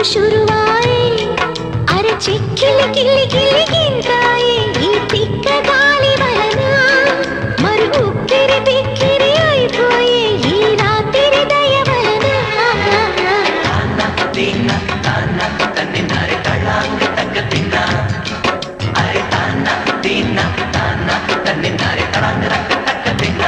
शुरुवाए अरे चिक्किली किली किली गिंताए ई तिक्क गाली वलना मरु उक्किरी पिक्किरी అయిపోయే ఈ రాత్రి దయ వలన తాన తిన్న తాన తన్నినారే కళ్ళాంగి తగ్గ తిన్న అరే తాన తిన్న తాన తన్నినారే కళ్ళాంగి తగ్గ తిన్న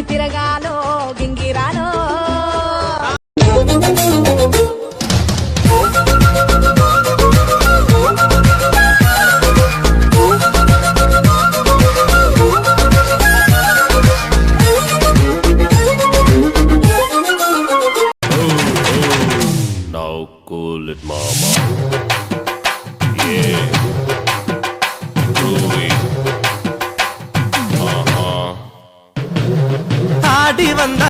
తిరగాలో గింగిరాలో Now cool it, mama. Yeah. Groovy. ஆடி வந்த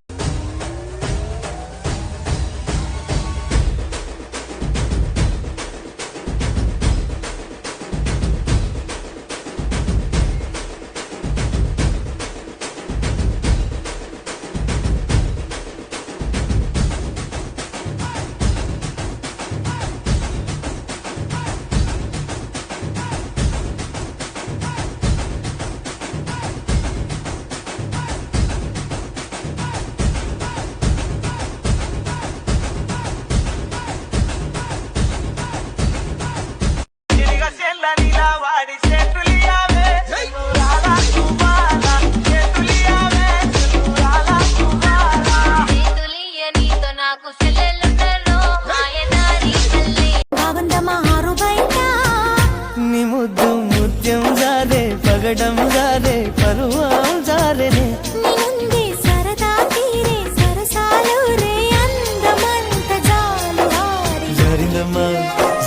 పగడం జారే పరువాం జారేనే నింది సరదా తీరే సరసాలు రే అందమంత జాలు హారి జరిందమ్మ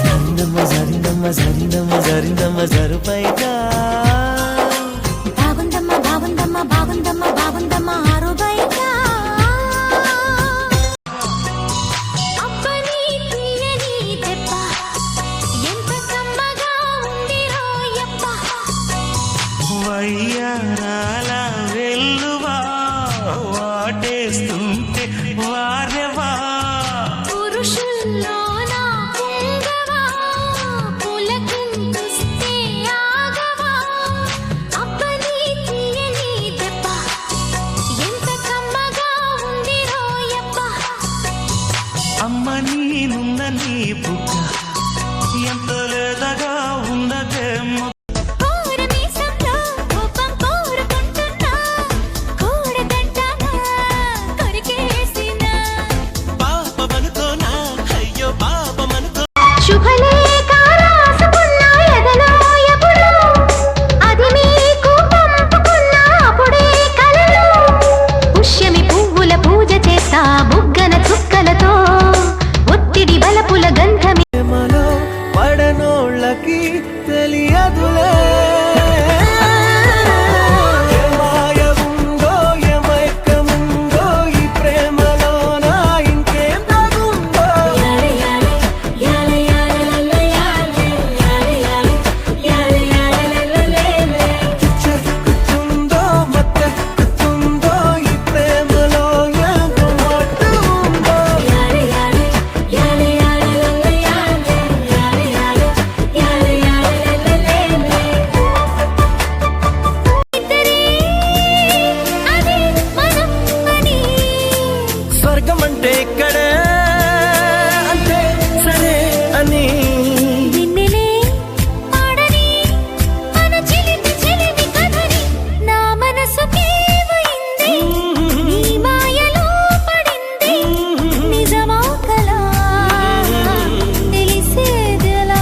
జరిందమ్మ జరిందమ్మ జరిందమ్మ జరిందమ్మ జరుపైగా బాగుందమ్మ బాగుందమ్మ బాగుందమ్మ బాగుందమ్మ ఆరుబైగా అబ్బని తీయని దెబ్బ ఎంత కమ్మగా ఉంది రోయప్ప వయ్యారాల వెల్లువా వాటేస్తుంటే వారెవా పురుషుల్లోన పొంగవా పులకింతుస్తే ఆగవా అబ్బని తీయని దెబ్బ ఎంత కమ్మగా ఉంది రోయప్ప అమ్మ నీనున్న నీ బుగ్గ ఎంత లేదగా ఉన్నదేమో కోరమీసంలో కోపం కోరుకుంటున్నా కూడదంటానా కొరికేసినా పాపమనుకోనా అయ్యో పాపమనుకో శుభలేఖ రాసుకున్న ఎదలో ఎప్పుడు అది మీకు పంపుకున్న అప్పుడే కలలు పుష్యమి పువ్వుల పూజ చేస్తా బుగ్గన చుక్కలతో ఒత్తిడి బలపుల గంధమి పడనోళ్ళకి తెలియదు స్వర్గం అంటే ఇక్కడే అంటే సరే అని నిన్నెలే పాడని మన చిలిపి చిలిపి కథని నా మనసుకే పోయింది నీ మాయలో పడింది నిజమా కలా తెలిసేదెలా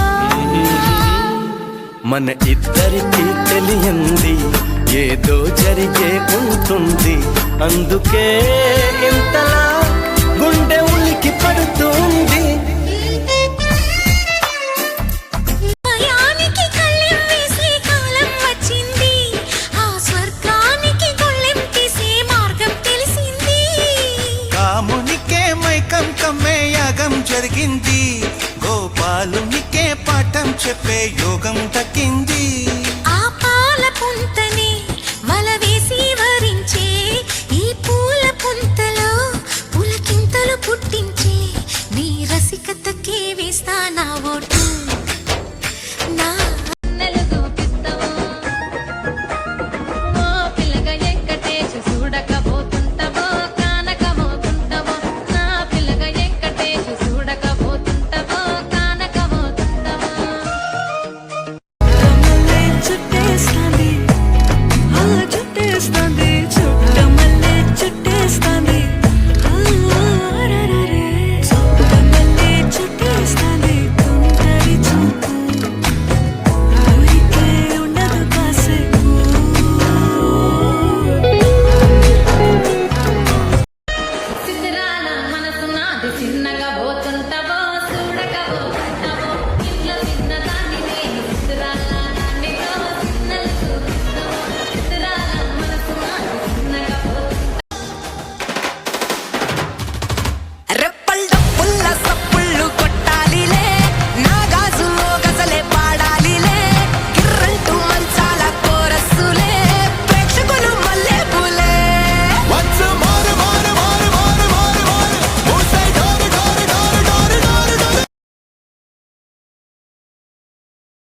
మన ఇద్దరికి తెలియంది ఏదో జరిగే ఉంటుంది అందుకే ఇంతలా గుండె ఉనికి పడుతుంది భయానికి కళ్ళెం వేసే కాలం వచ్చింది ఆ స్వర్గానికి గొళ్ళెం తీసే మార్గం తెలిసింది కామునికే మైకం కమ్మే యాగం జరిగింది గోపాలునికే పాఠం చెప్పే యోగం దక్కింది